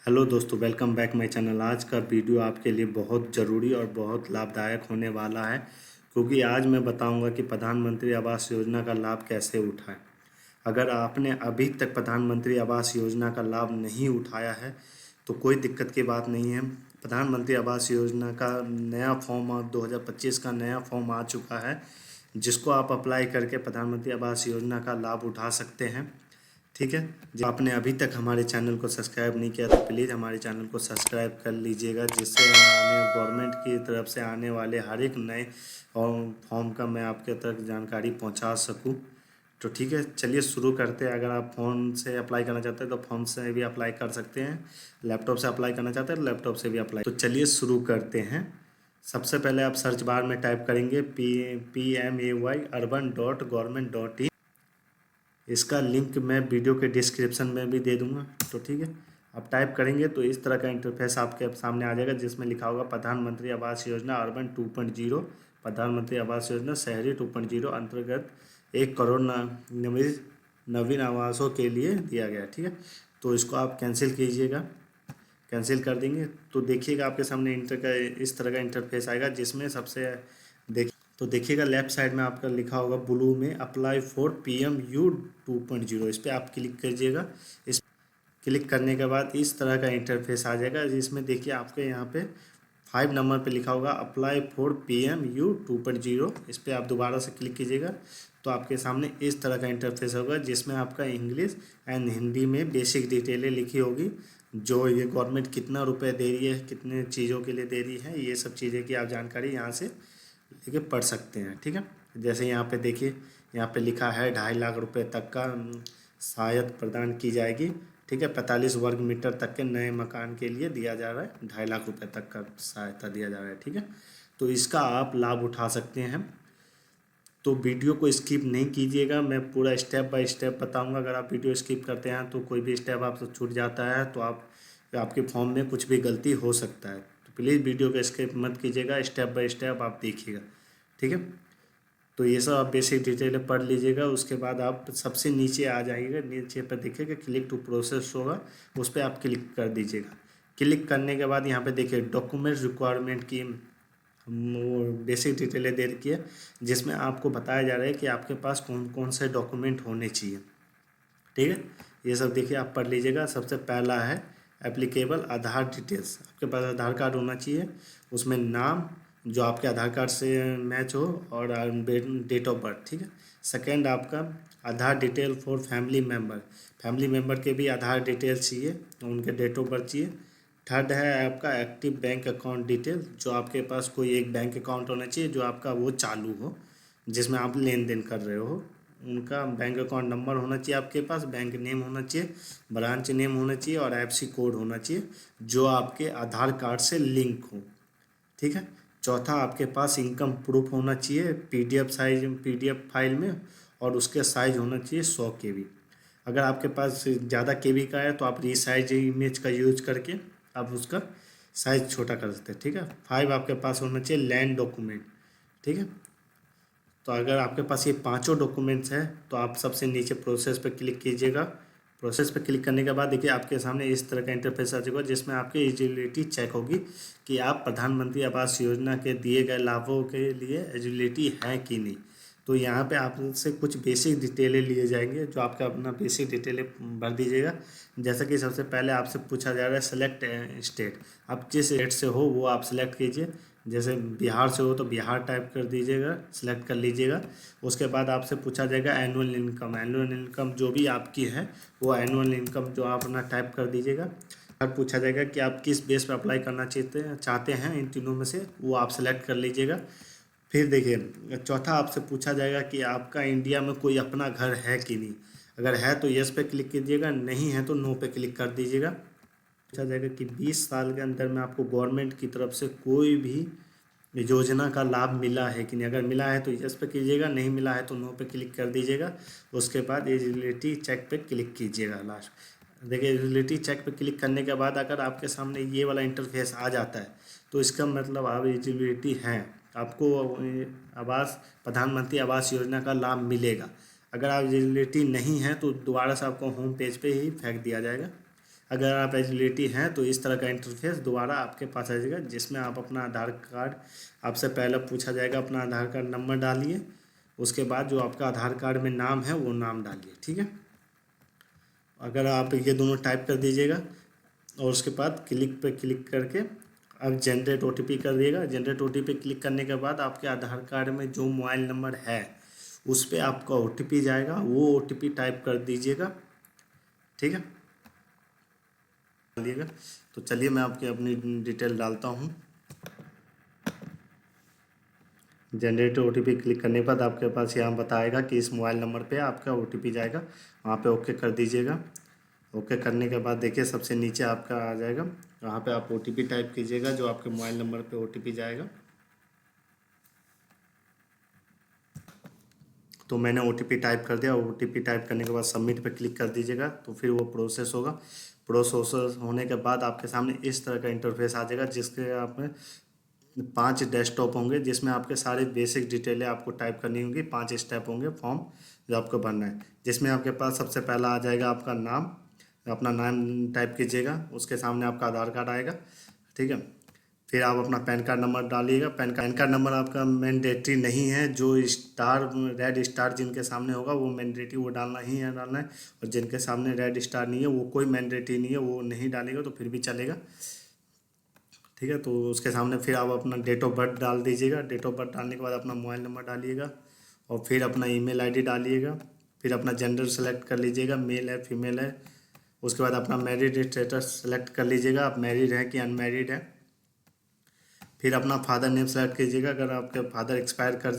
Hello दोस्तों, welcome back my channel. आज का वीडियो आपके लिए बहुत ज़रूरी और बहुत लाभदायक होने वाला है, क्योंकि आज मैं बताऊंगा कि प्रधानमंत्री आवास योजना का लाभ कैसे उठाएं। अगर आपने अभी तक प्रधानमंत्री आवास योजना का लाभ नहीं उठाया है तो कोई दिक्कत की बात नहीं है। प्रधानमंत्री आवास योजना का नया फॉर्म 2025 का नया फॉर्म आ चुका है, जिसको आप अप्लाई करके प्रधानमंत्री आवास योजना का लाभ उठा सकते हैं। ठीक है। जो आपने अभी तक हमारे चैनल को सब्सक्राइब नहीं किया तो प्लीज़ हमारे चैनल को सब्सक्राइब कर लीजिएगा, जिससे आने गवर्नमेंट की तरफ से आने वाले हर एक नए फॉर्म का मैं आपके तक जानकारी पहुंचा सकूं। तो ठीक है, चलिए शुरू करते हैं। अगर आप फ़ोन से अप्लाई करना चाहते हैं तो फ़ोन से भी अप्लाई कर सकते हैं, लैपटॉप से अप्लाई करना चाहते हैं तो लैपटॉप से भी अप्लाई। तो चलिए शुरू करते हैं। सबसे पहले आप सर्च बार में टाइप करेंगे PMAY urban.government.in। इसका लिंक मैं वीडियो के डिस्क्रिप्शन में भी दे दूंगा। तो ठीक है, आप टाइप करेंगे तो इस तरह का इंटरफेस आपके सामने आ जाएगा, जिसमें लिखा होगा प्रधानमंत्री आवास योजना अर्बन 2.0, प्रधानमंत्री आवास योजना शहरी 2.0 अंतर्गत 1 करोड़ नवीन आवासों के लिए दिया गया। ठीक है, तो इसको आप कैंसिल कीजिएगा। कैंसिल कर देंगे तो देखिएगा आपके सामने इस तरह का इंटरफेस आएगा, जिसमें सबसे देखिएगा लेफ्ट साइड में आपका लिखा होगा ब्लू में अप्लाई फॉर PMU 2.0। इस पर आप क्लिक कीजिएगा। इस क्लिक करने के बाद इस तरह का इंटरफेस आ जाएगा, जिसमें देखिए आपके यहाँ पे 5 नंबर पे लिखा होगा अप्लाई फॉर PMU 2.0। इस पर आप दोबारा से क्लिक कीजिएगा तो आपके सामने इस तरह का इंटरफेस होगा, जिसमें आपका इंग्लिश एंड हिंदी में बेसिक डिटेलें लिखी होगी, जो ये गवर्नमेंट कितना रुपए दे रही है, कितने चीज़ों के लिए दे रही है, ये सब चीज़ें की आप जानकारी यहाँ से लेके पढ़ सकते हैं। ठीक है, जैसे यहाँ पे देखिए, यहाँ पे लिखा है 2.5 लाख रुपए तक का सहायता प्रदान की जाएगी। ठीक है, 45 वर्ग मीटर तक के नए मकान के लिए दिया जा रहा है, 2.5 लाख रुपए तक का सहायता दिया जा रहा है। ठीक है, तो इसका आप लाभ उठा सकते हैं। तो वीडियो को स्किप नहीं कीजिएगा, मैं पूरा स्टेप बाय स्टेप बताऊंगा। अगर आप वीडियो स्किप करते हैं तो कोई भी स्टेप आपसे छूट जाता है तो आपके फॉर्म में कुछ भी गलती हो सकता है। तो प्लीज़ वीडियो को स्किप मत कीजिएगा, स्टेप बाय स्टेप आप देखिएगा। ठीक है, तो ये सब आप बेसिक डिटेल पढ़ लीजिएगा। उसके बाद आप सबसे नीचे आ जाइएगा, नीचे पर देखिएगा क्लिक टू प्रोसेस होगा, उस पर आप क्लिक कर दीजिएगा। क्लिक करने के बाद यहाँ पे देखिए डॉक्यूमेंट रिक्वायरमेंट की वो बेसिक डिटेलें दे रखी है, जिसमें आपको बताया जा रहा है कि आपके पास कौन कौन से डॉक्यूमेंट होने चाहिए। ठीक है, ये सब देखिए आप पढ़ लीजिएगा। सबसे पहला है एप्लीकेबल आधार डिटेल्स। आपके पास आधार कार्ड होना चाहिए, उसमें नाम जो आपके आधार कार्ड से मैच हो और डेट ऑफ बर्थ। ठीक है, सेकंड आपका आधार डिटेल फॉर फैमिली मेम्बर के भी आधार डिटेल चाहिए, उनके डेट ऑफ बर्थ चाहिए। थर्ड है आपका एक्टिव बैंक अकाउंट डिटेल, जो आपके पास कोई एक बैंक अकाउंट होना चाहिए जो आपका वो चालू हो, जिसमें आप लेन देन कर रहे हो। उनका बैंक अकाउंट नंबर होना चाहिए आपके पास, बैंक नेम होना चाहिए, ब्रांच नेम होना चाहिए और IFSC कोड होना चाहिए जो आपके आधार कार्ड से लिंक हो। ठीक है, चौथा आपके पास इनकम प्रूफ होना चाहिए PDF फाइल में, और उसके साइज होना चाहिए 100 KB। अगर आपके पास ज़्यादा KB का है तो आप रीसाइज इमेज का यूज करके आप उसका साइज छोटा कर सकते हैं। ठीक है, 5 आपके पास होना चाहिए लैंड डॉक्यूमेंट। ठीक है, तो अगर आपके पास ये पांचों डॉक्यूमेंट्स हैं तो आप सबसे नीचे प्रोसेस पे क्लिक कीजिएगा। प्रोसेस पे क्लिक करने के बाद देखिए आपके सामने इस तरह का इंटरफेस आ जाएगा, जिसमें आपकी एलिजिबिलिटी चेक होगी कि आप प्रधानमंत्री आवास योजना के दिए गए लाभों के लिए एलिजिबिलिटी है कि नहीं। तो यहाँ पे आपसे कुछ बेसिक डिटेलें लिए जाएंगे, जो आपका अपना बेसिक डिटेलें भर दीजिएगा। जैसा कि सबसे पहले आपसे पूछा जा रहा है सेलेक्ट स्टेट, आप जिस स्टेट से हो वो आप सेलेक्ट कीजिए। जैसे बिहार से हो तो बिहार टाइप कर दीजिएगा, सिलेक्ट कर लीजिएगा। उसके बाद आपसे पूछा जाएगा एनुअल इनकम जो भी आपकी है वो एनुअल इनकम जो आप अपना टाइप कर दीजिएगा। फिर पूछा जाएगा कि आप किस बेस पर अप्लाई करना चाहते हैं इन तीनों में से, वो आप सेलेक्ट कर लीजिएगा। फिर देखिए चौथा आपसे पूछा जाएगा कि आपका इंडिया में कोई अपना घर है कि नहीं। अगर है तो यस पे क्लिक कीजिएगा, नहीं है तो नो पे क्लिक कर दीजिएगा। पूछा जाएगा कि 20 साल के अंदर में आपको गवर्नमेंट की तरफ से कोई भी योजना का लाभ मिला है कि नहीं। अगर मिला है तो यस पे कीजिएगा, नहीं मिला है तो नो पे क्लिक कर दीजिएगा। उसके बाद एलिजिबिलिटी चेक पे क्लिक कीजिएगा। लास्ट देखिए एलिजिबिलिटी चेक पे क्लिक करने के बाद अगर आपके सामने ये वाला इंटरफेस आ जाता है तो इसका मतलब आप एलिजिबिलिटी हैं, आपको प्रधानमंत्री आवास योजना का लाभ मिलेगा। अगर आप एलिजिबिलिटी नहीं है तो दोबारा से आपको होम पेज पे ही फेंक दिया जाएगा। अगर आप एलिजिबिलिटी हैं तो इस तरह का इंटरफेस दोबारा आपके पास आ जाएगा, जिसमें आप अपना आधार कार्ड, आपसे पहले पूछा जाएगा अपना आधार कार्ड नंबर डालिए, उसके बाद जो आपका आधार कार्ड में नाम है वो नाम डालिए। ठीक है, अगर आप ये दोनों टाइप कर दीजिएगा और उसके बाद क्लिक पे क्लिक करके अब जनरेट ओटीपी कर दिएगा। जनरेट ओटीपी क्लिक करने के बाद आपके आधार कार्ड में जो मोबाइल नंबर है उस पर आपका ओटीपी जाएगा, वो ओटीपी टाइप कर दीजिएगा। ठीक है, डालिएगा। तो चलिए मैं आपकी अपनी डिटेल डालता हूँ। जनरेट ओटीपी क्लिक करने के बाद आपके पास यहाँ बताएगा कि इस मोबाइल नंबर पे आपका ओटीपी जाएगा, वहाँ पे ओके कर दीजिएगा। ओके करने के बाद देखिए सबसे नीचे आपका आ जाएगा, वहाँ पे आप ओटीपी टाइप कीजिएगा जो आपके मोबाइल नंबर पे ओटीपी जाएगा। तो मैंने ओटीपी टाइप कर दिया। ओटीपी टाइप करने के बाद सबमिट पे क्लिक कर दीजिएगा, तो फिर वो प्रोसेस होगा। प्रोसेस होने के बाद आपके सामने इस तरह का इंटरफेस आ जाएगा, जिसके आप में 5 डेस्कटॉप होंगे, जिसमें आपके सारे बेसिक डिटेलें आपको टाइप करनी होंगी। 5 स्टेप होंगे फॉर्म जो आपको भरना है, जिसमें आपके पास सबसे पहला आ जाएगा आपका नाम। अपना नाम टाइप कीजिएगा, उसके सामने आपका आधार कार्ड आएगा। ठीक है, फिर आप अपना पैन कार्ड नंबर डालिएगा। पैन कार्ड नंबर आपका मैंडेटरी नहीं है, जो स्टार रेड स्टार जिनके सामने होगा वो मैंडेटरी, वो डालना ही है डालना है, और जिनके सामने रेड स्टार नहीं है वो कोई मैंडेटरी नहीं है, वो नहीं डालेगा तो फिर भी चलेगा। ठीक है, तो उसके सामने फिर आप अपना डेट ऑफ बर्थ डाल दीजिएगा। डेट ऑफ बर्थ डालने के बाद अपना मोबाइल नंबर डालिएगा और फिर अपना ईमेल आईडी डालिएगा। फिर अपना जेंडर सेलेक्ट कर लीजिएगा, मेल है फीमेल है। उसके बाद अपना मैरिड स्टेटस सेलेक्ट कर लीजिएगा, आप मैरिड हैं कि अनमैरिड है। फिर अपना फादर नेम सेलेक्ट कीजिएगा, अगर आपके फादर एक्सपायर कर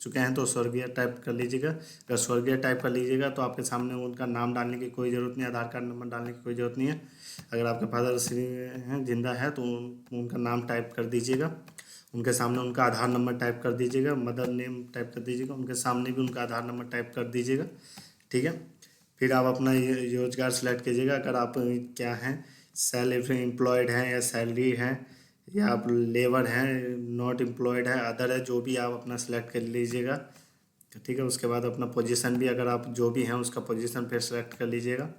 चुके हैं तो स्वर्गीय टाइप कर लीजिएगा। अगर स्वर्गीय टाइप कर लीजिएगा तो आपके सामने उनका नाम डालने की कोई ज़रूरत नहीं है, आधार कार्ड नंबर डालने की कोई ज़रूरत नहीं है। अगर आपके फादर श्री हैं जिंदा है तो उनका नाम टाइप कर दीजिएगा, उनके सामने उनका आधार नंबर टाइप कर दीजिएगा। मदर नेम टाइप कर दीजिएगा, उनके सामने भी उनका आधार नंबर टाइप कर दीजिएगा। ठीक है, फिर आप अपना रोजगार सेलेक्ट कीजिएगा, अगर आप क्या हैं, सेल्फ एम्प्लॉयड हैं या सैलरी हैं, या आप लेबर हैं, नॉट एम्प्लॉयड है, अदर है, जो भी आप अपना सेलेक्ट कर लीजिएगा। ठीक है, उसके बाद अपना पोजीशन भी, अगर आप जो भी हैं उसका पोजीशन फिर सेलेक्ट कर लीजिएगा।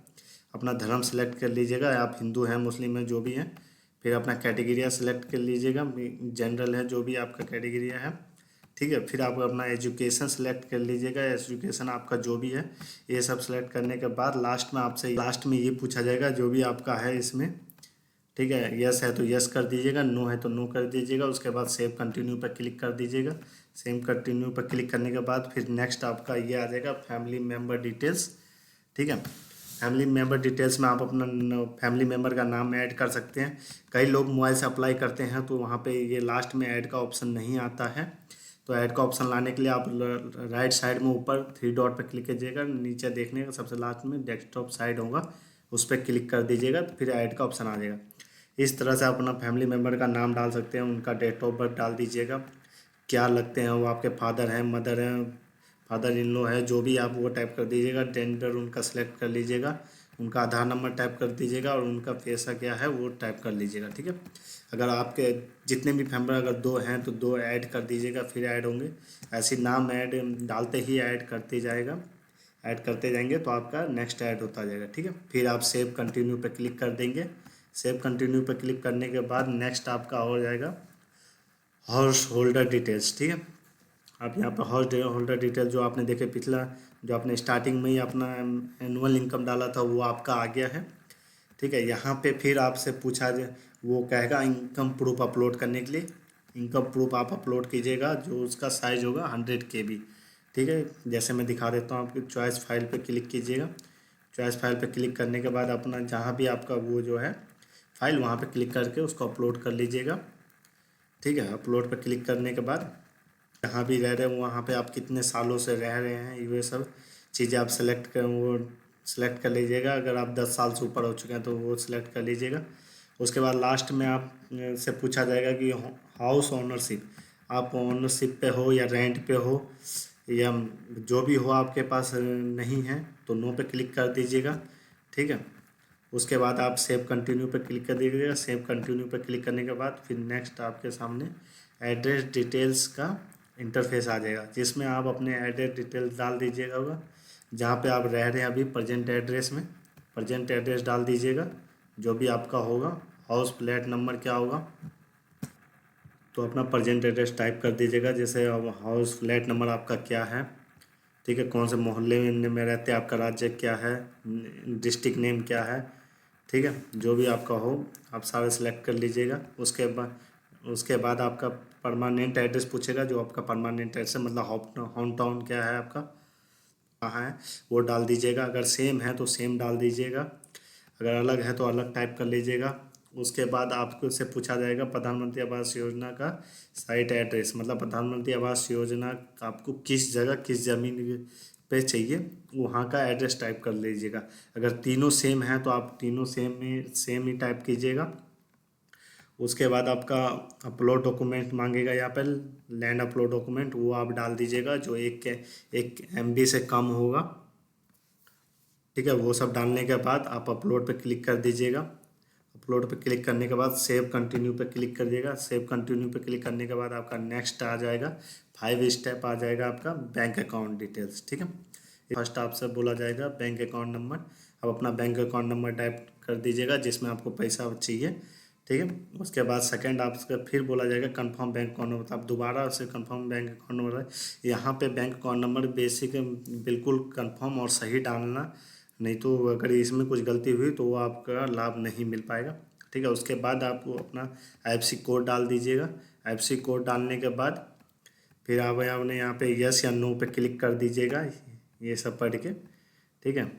अपना धर्म सेलेक्ट कर लीजिएगा, आप हिंदू हैं मुस्लिम हैं जो भी हैं। फिर अपना कैटेगरिया सेलेक्ट कर लीजिएगा, जनरल है जो भी आपका कैटेगरिया है। ठीक है, फिर आप अपना एजुकेशन सेलेक्ट कर लीजिएगा, एजुकेशन आपका जो भी है। ये सब सेलेक्ट करने के बाद लास्ट में ये पूछा जाएगा जो भी आपका है इसमें। ठीक है, यस है तो यस कर दीजिएगा, नो है तो नो कर दीजिएगा। उसके बाद सेव कंटिन्यू पर क्लिक कर दीजिएगा। सेव कंटिन्यू पर क्लिक करने के बाद फिर नेक्स्ट आपका ये आ जाएगा फैमिली मेम्बर डिटेल्स। ठीक है, फैमिली मेम्बर डिटेल्स में आप अपना फैमिली मेम्बर का नाम ऐड कर सकते हैं। कई लोग मोबाइल से अप्लाई करते हैं तो वहाँ पे ये लास्ट में ऐड का ऑप्शन नहीं आता है, तो ऐड का ऑप्शन लाने के लिए आप राइट साइड में ऊपर 3 डॉट पर क्लिक कीजिएगा, नीचे देखने का सबसे लास्ट में डेस्कटॉप साइड होगा, उस पर क्लिक कर दीजिएगा, तो फिर ऐड का ऑप्शन आ जाएगा। इस तरह से आप अपना फैमिली मेम्बर का नाम डाल सकते हैं, उनका डेट ऑफ बर्थ डाल दीजिएगा, क्या लगते हैं वो आपके फादर हैं मदर हैं, फादर इन लॉ है, जो भी आप वो टाइप कर दीजिएगा। जेंडर उनका सेलेक्ट कर लीजिएगा, उनका आधार नंबर टाइप कर दीजिएगा और उनका पैसा क्या है वो टाइप कर लीजिएगा। ठीक है, अगर आपके जितने भी मेम्बर अगर 2 हैं तो 2 ऐड कर दीजिएगा, फिर ऐड होंगे। ऐसे नाम ऐड डालते ही ऐड करते जाएगा, ऐड करते जाएंगे तो आपका नेक्स्ट ऐड होता जाएगा। ठीक है, फिर आप सेव कंटिन्यू पे क्लिक कर देंगे। सेव कंटिन्यू पे क्लिक करने के बाद नेक्स्ट आपका हो जाएगा हाउस होल्डर डिटेल्स। ठीक है, आप यहाँ पर हाउस होल्डर डिटेल जो आपने देखे पिछला, जो आपने स्टार्टिंग में ही अपना एनुअल इनकम डाला था वो आपका आ गया है। ठीक है, यहाँ पे फिर आपसे पूछा जाए, वो कहेगा इनकम प्रूफ अपलोड करने के लिए। इनकम प्रूफ आप अपलोड कीजिएगा, जो उसका साइज़ होगा 100 KB। ठीक है, जैसे मैं दिखा देता हूँ, आपकी चॉइस फाइल पे क्लिक कीजिएगा। चॉइस फाइल पे क्लिक करने के बाद अपना जहाँ भी आपका वो जो है फाइल, वहाँ पे क्लिक करके उसको अपलोड कर लीजिएगा। ठीक है, अपलोड पे क्लिक करने के बाद जहाँ भी रह रहे हैं वहाँ पे आप कितने सालों से रह रहे हैं ये सब चीज़ें आप सेलेक्ट कर लीजिएगा। अगर आप 10 साल से ऊपर हो चुके हैं तो वो सिलेक्ट कर लीजिएगा। उसके बाद लास्ट में आप से पूछा जाएगा कि हाउस ओनरशिप, आप ओनरशिप पे हो या रेंट पे हो, या जो भी हो आपके पास नहीं है तो नो पे क्लिक कर दीजिएगा। ठीक है, उसके बाद आप सेव कंटिन्यू पे क्लिक कर दीजिएगा। सेव कंटिन्यू पे क्लिक करने के बाद फिर नेक्स्ट आपके सामने एड्रेस डिटेल्स का इंटरफेस आ जाएगा, जिसमें आप अपने एड्रेस डिटेल्स डाल दीजिएगा होगा, जहाँ पे आप रह रहे हैं अभी प्रेजेंट एड्रेस में प्रेजेंट एड्रेस डाल दीजिएगा। जो भी आपका होगा, हाउस फ्लैट नंबर क्या होगा, तो अपना प्रेजेंट एड्रेस टाइप कर दीजिएगा। जैसे अब हाउस फ्लैट नंबर आपका क्या है, ठीक है, कौन से मोहल्ले में रहते हैं, आपका राज्य क्या है, डिस्ट्रिक्ट नेम क्या है, ठीक है, जो भी आपका हो आप सारे सेलेक्ट कर लीजिएगा। उसके बाद आपका परमानेंट एड्रेस पूछेगा, जो आपका परमानेंट एड्रेस है, मतलब होम टाउन क्या है आपका, कहाँ है, वो डाल दीजिएगा। अगर सेम है तो सेम डाल दीजिएगा, अगर अलग है तो अलग टाइप कर लीजिएगा। उसके बाद आपको से पूछा जाएगा प्रधानमंत्री आवास योजना का साइट एड्रेस, मतलब प्रधानमंत्री आवास योजना का आपको किस जगह किस ज़मीन पे चाहिए, वहाँ का एड्रेस टाइप कर लीजिएगा। अगर तीनों सेम है तो आप तीनों सेम ही टाइप कीजिएगा। उसके बाद आपका अपलोड डॉक्यूमेंट मांगेगा यहाँ पर, लैंड अपलोड डॉक्यूमेंट, वो आप डाल दीजिएगा जो 1 MB से कम होगा, ठीक है। वो सब डालने के बाद आप अपलोड पे क्लिक कर दीजिएगा। अपलोड पे क्लिक करने के बाद सेव कंटिन्यू पे क्लिक कर दिएगा। सेव कंटिन्यू पे क्लिक करने के बाद आपका नेक्स्ट आ जाएगा, 5 स्टेप आ जाएगा आपका बैंक अकाउंट डिटेल्स, ठीक है। फर्स्ट आपसे बोला जाएगा बैंक अकाउंट नंबर, आप अपना बैंक अकाउंट नंबर टाइप कर दीजिएगा जिसमें आपको पैसा चाहिए, ठीक है। उसके बाद सेकंड आपसे फिर बोला जाएगा कंफर्म बैंक अकाउंट नंबर, आप दोबारा से कंफर्म बैंक अकाउंट नंबर, यहाँ पे बैंक अकाउंट नंबर बेसिक बिल्कुल कंफर्म और सही डालना, नहीं तो अगर इसमें कुछ गलती हुई तो वो आपका लाभ नहीं मिल पाएगा, ठीक है। उसके बाद आप अपना IFSC कोड डाल दीजिएगा। IFSC कोड डालने के बाद फिर आप आपने यहाँ पे यस या नो पे क्लिक कर दीजिएगा, ये सब पढ़ के, ठीक है।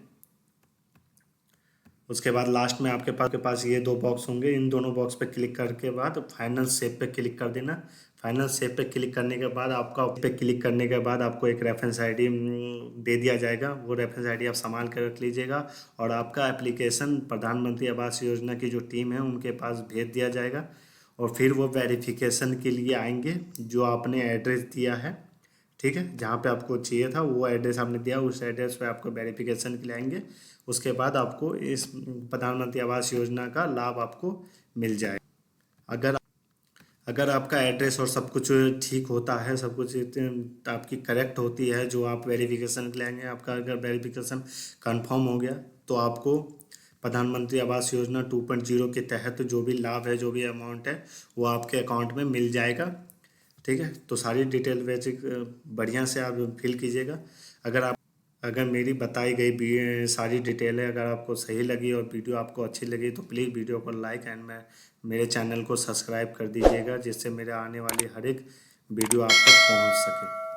उसके बाद लास्ट में आपके पास ये 2 बॉक्स होंगे, इन दोनों बॉक्स पे क्लिक करके बाद फाइनल सेव पे क्लिक कर देना। फाइनल सेव पे क्लिक करने के बाद आपको एक रेफरेंस आईडी दे दिया जाएगा, वो रेफरेंस आईडी आप संभाल कर रख लीजिएगा और आपका एप्लीकेशन प्रधानमंत्री आवास योजना की जो टीम है उनके पास भेज दिया जाएगा और फिर वो वेरिफिकेशन के लिए आएंगे। जो आपने एड्रेस दिया है, ठीक है, जहाँ पे आपको चाहिए था वो एड्रेस आपने दिया, उस एड्रेस पे आपको वेरिफिकेशन के लिए आएंगे। उसके बाद आपको इस प्रधानमंत्री आवास योजना का लाभ आपको मिल जाए। अगर अगर आपका एड्रेस और सब कुछ ठीक होता है, सब कुछ आपकी करेक्ट होती है, जो आप वेरिफिकेशन के लिए आएंगे, आपका अगर वेरिफिकेशन कंफर्म हो गया तो आपको प्रधानमंत्री आवास योजना 2.0 के तहत जो भी लाभ है, जो भी अमाउंट है, वो आपके अकाउंट में मिल जाएगा, ठीक है। तो सारी डिटेल बेसिक बढ़िया से आप फिल कीजिएगा। अगर मेरी बताई गई सारी डिटेलें अगर आपको सही लगी और वीडियो आपको अच्छी लगी तो प्लीज़ वीडियो को लाइक एंड मेरे चैनल को सब्सक्राइब कर दीजिएगा, जिससे मेरे आने वाली हर एक वीडियो आप तक पहुंच सके।